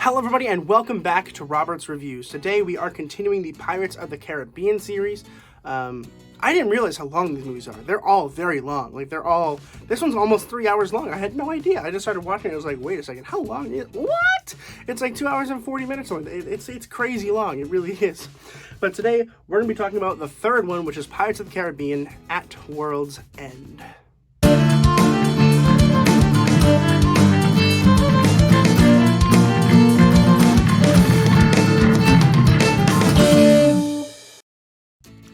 Hello everybody and welcome back to Robert's Reviews. Today we are continuing the Pirates of the Caribbean series. I didn't realize how long these movies are. They're all very long. This one's almost 3 hours long. I had no idea. I just started watching it. I was like, wait a second, how long is it? What? It's like 2 hours and 40 minutes long. It's crazy long. It really is. But today we're going to be talking about the third one, which is Pirates of the Caribbean at World's End.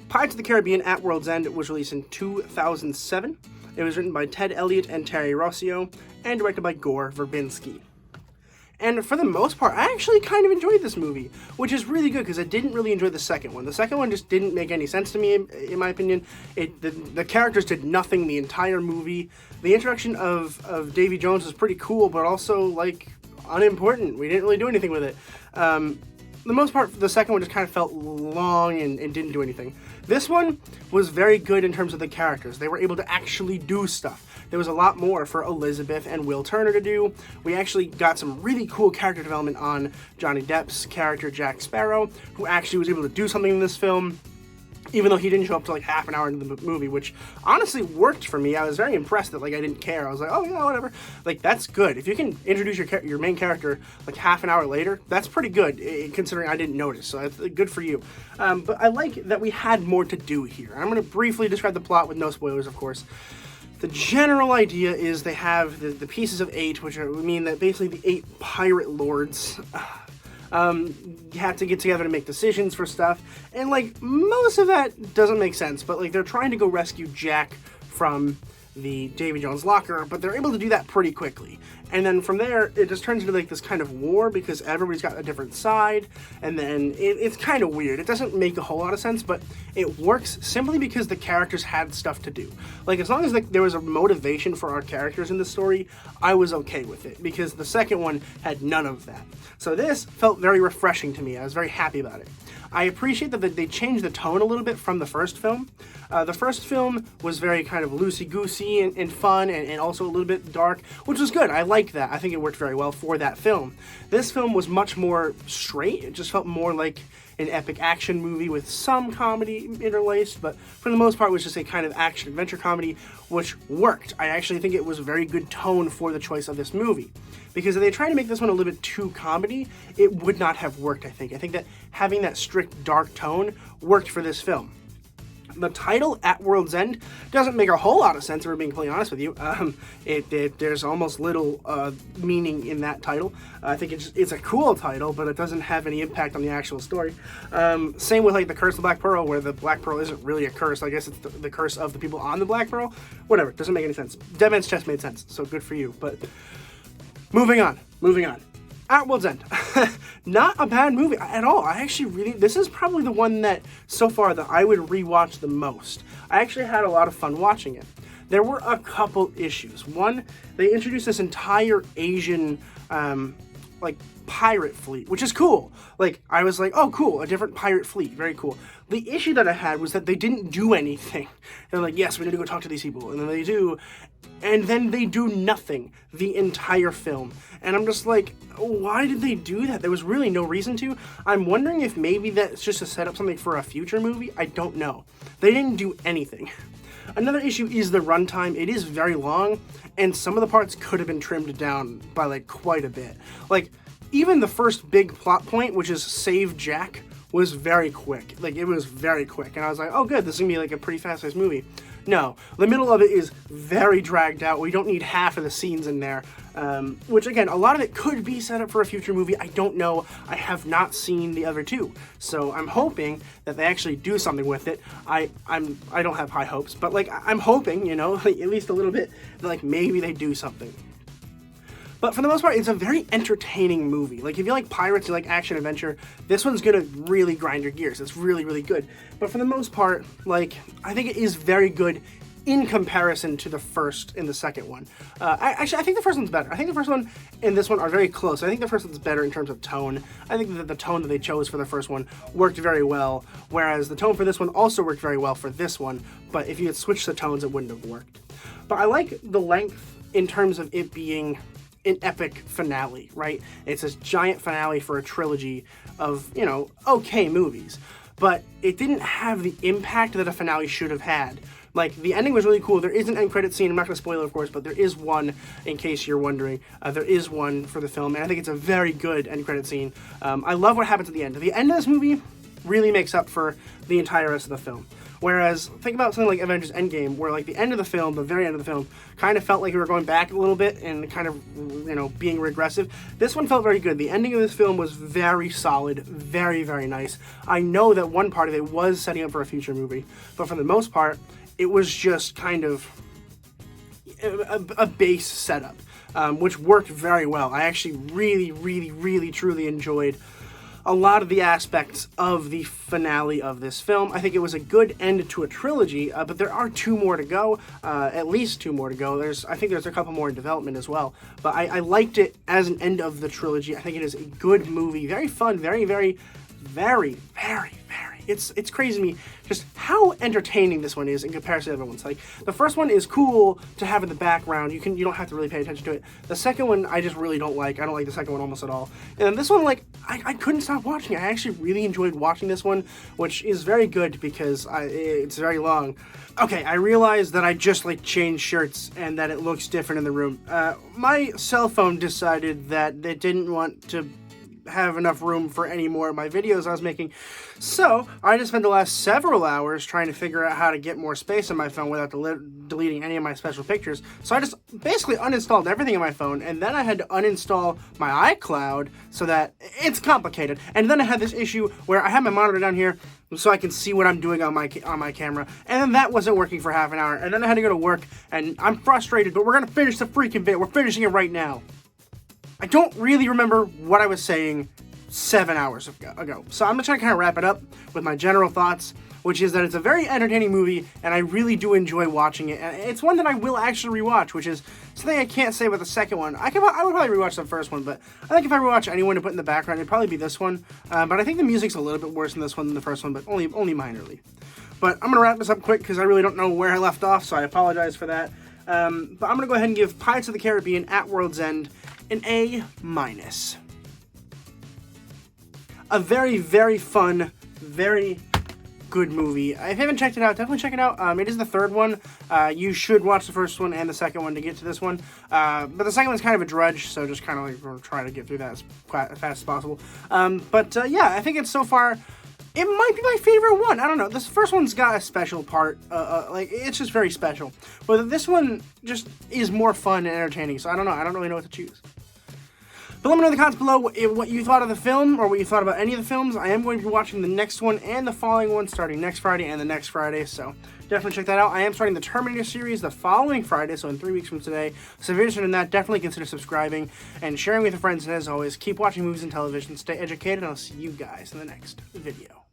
Pirates of the Caribbean at World's End was released in 2007. It was written by Ted Elliott and Terry Rossio, and directed by Gore Verbinski. And for the most part, I actually kind of enjoyed this movie, which is really good because I didn't really enjoy the second one. The second one just didn't make any sense to me, in my opinion. The characters did nothing the entire movie. The introduction of Davy Jones was pretty cool, but also, unimportant. We didn't really do anything with it. For the most part, the second one just kind of felt long and didn't do anything. This one was very good in terms of the characters. They were able to actually do stuff. There was a lot more for Elizabeth and Will Turner to do. We actually got some really cool character development on Johnny Depp's character, Jack Sparrow, who actually was able to do something in this film, even though he didn't show up till half an hour into the movie, which honestly worked for me. I was very impressed that I didn't care. I was like, oh yeah, whatever. That's good. If you can introduce your main character half an hour later, that's pretty good, considering I didn't notice. So that's good for you. But I like that we had more to do here. I'm going to briefly describe the plot with no spoilers, of course. The general idea is they have the pieces of 8, which mean that basically the 8 pirate lords have to get together to make decisions for stuff, and most of that doesn't make sense, but they're trying to go rescue Jack from the Davy Jones locker, but they're able to do that pretty quickly. And then from there, it just turns into this kind of war because everybody's got a different side, and then it's kind of weird. It doesn't make a whole lot of sense, but it works simply because the characters had stuff to do. As long as there was a motivation for our characters in the story, I was okay with it, because the second one had none of that. So this felt very refreshing to me. I was very happy about it. I appreciate that they changed the tone a little bit from the first film. The first film was very kind of loosey-goosey and fun, and also a little bit dark, which was good. I liked that. I think it worked very well for that film. This film was much more straight. It just felt more like an epic action movie with some comedy interlaced, but for the most part it was just a kind of action-adventure comedy, which worked. I actually think it was a very good tone for the choice of this movie, because if they tried to make this one a little bit too comedy, it would not have worked, I think. I think that having that strict dark tone worked for this film. The title, At World's End, doesn't make a whole lot of sense, if we're being completely honest with you. There's almost little meaning in that title. I think it's a cool title, but it doesn't have any impact on the actual story. Same with the Curse of the Black Pearl, where the Black Pearl isn't really a curse. I guess it's the curse of the people on the Black Pearl. Whatever, doesn't make any sense. Dead Man's Chest made sense, so good for you. But moving on. At World's End. Not a bad movie at all. This is probably the one that, so far, that I would rewatch the most. I actually had a lot of fun watching it. There were a couple issues. One, they introduced this entire Asian, pirate fleet, which is cool. I was like, oh, cool, a different pirate fleet, very cool. The issue that I had was that they didn't do anything. They're like, yes, we need to go talk to these people, and then they do, and then they do nothing the entire film. And I'm just like, why did they do that? There was really no reason to. I'm wondering if maybe that's just to set up something for a future movie. I don't know. They didn't do anything. Another issue is the runtime. It is very long, and some of the parts could have been trimmed down by quite a bit. Even the first big plot point, which is save Jack, was very quick. It was very quick. And I was like, oh good, this is gonna be a pretty fast-paced movie. No, the middle of it is very dragged out. We don't need half of the scenes in there. Which again, a lot of it could be set up for a future movie. I don't know. I have not seen the other two. So I'm hoping that they actually do something with it. I don't have high hopes, but I'm hoping, at least a little bit, that maybe they do something. But for the most part, it's a very entertaining movie. If you like pirates, you like action-adventure, this one's gonna really grind your gears. It's really, really good. But for the most part, I think it is very good in comparison to the first and the second one. I think the first one's better. I think the first one and this one are very close. I think the first one's better in terms of tone. I think that the tone that they chose for the first one worked very well, whereas the tone for this one also worked very well for this one, but if you had switched the tones, it wouldn't have worked. But I like the length in terms of it being an epic finale, right? It's this giant finale for a trilogy of, you know, okay movies. But it didn't have the impact that a finale should have had. Like, the ending was really cool. There is an end credit scene. I'm not going to spoil it, of course, but there is one, in case you're wondering. There is one for the film, and I think it's a very good end credit scene. I love what happens at the end. The end of this movie really makes up for the entire rest of the film. Whereas, think about something like Avengers Endgame, where, like, the end of the film, the very end of the film, kind of felt like we were going back a little bit and kind of, you know, being regressive. This one felt very good. The ending of this film was very solid, very, very nice. I know that one part of it was setting up for a future movie, but for the most part, it was just kind of a base setup, which worked very well. I actually really, really, really, truly enjoyed a lot of the aspects of the finale of this film. I think it was a good end to a trilogy, but there are 2 more to go, at least 2 more to go. I think there's a couple more in development as well, but I liked it as an end of the trilogy. I think it is a good movie, very fun, very, very, very, very, very. It's crazy to me just how entertaining this one is in comparison to the other ones. Like, the first one is cool to have in the background. You don't have to really pay attention to it. The second one, I just really don't like. I don't like the second one almost at all. And then this one, like, I couldn't stop watching it. I actually really enjoyed watching this one, which is very good because it's very long. Okay, I realized that I just, like, changed shirts and that it looks different in the room. My cell phone decided that it didn't want to have enough room for any more of my videos I was making. So I just spent the last several hours trying to figure out how to get more space on my phone without deleting any of my special pictures. So I just basically uninstalled everything on my phone, and then I had to uninstall my iCloud so that it's complicated. And then I had this issue where I have my monitor down here so I can see what I'm doing on my camera, and then that wasn't working for half an hour, and then I had to go to work, and I'm frustrated, but we're gonna finish the freaking video. We're finishing it right now. I don't really remember what I was saying 7 hours ago. So I'm just trying to kind of wrap it up with my general thoughts, which is that it's a very entertaining movie, and I really do enjoy watching it. And it's one that I will actually rewatch, which is something I can't say about the second one. I would probably rewatch the first one, but I think if I rewatch anyone to put in the background, it'd probably be this one. But I think the music's a little bit worse in this one than the first one, but only minorly. But I'm going to wrap this up quick because I really don't know where I left off, so I apologize for that. But I'm going to go ahead and give Pirates of the Caribbean at World's End an A-. A very, very fun, very good movie. If you haven't checked it out, definitely check it out. It is the third one. You should watch the first one and the second one to get to this one. But the second one's kind of a drudge, so just kind of like we're trying to get through that as fast as possible. Yeah, I think it's so far, it might be my favorite one. I don't know. This first one's got a special part. Like, it's just very special. But this one just is more fun and entertaining, so I don't know. I don't really know what to choose. But let me know in the comments below what you thought of the film, or what you thought about any of the films. I am going to be watching the next one and the following one starting next Friday and the next Friday, so definitely check that out. I am starting the Terminator series the following Friday, so in 3 weeks from today. So if you're interested in that, definitely consider subscribing and sharing with your friends. And as always, keep watching movies and television, stay educated, and I'll see you guys in the next video.